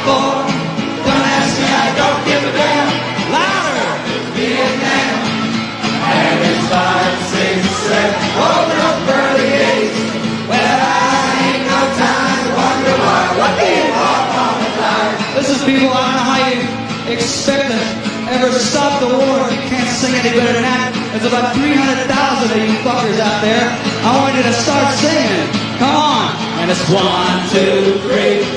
for? Don't ask me, I don't give a damn. Louder! Vietnam. And it's 5, 6, 7, open up early gates. Well, I ain't no time to wonder why. What the hell on the line? This is people, I don't know how you expect to ever stop the war. You can't sing any better than that. There's about 300,000 of you fuckers out there. I want you to start singing. Come on. And it's 1, 2, 3.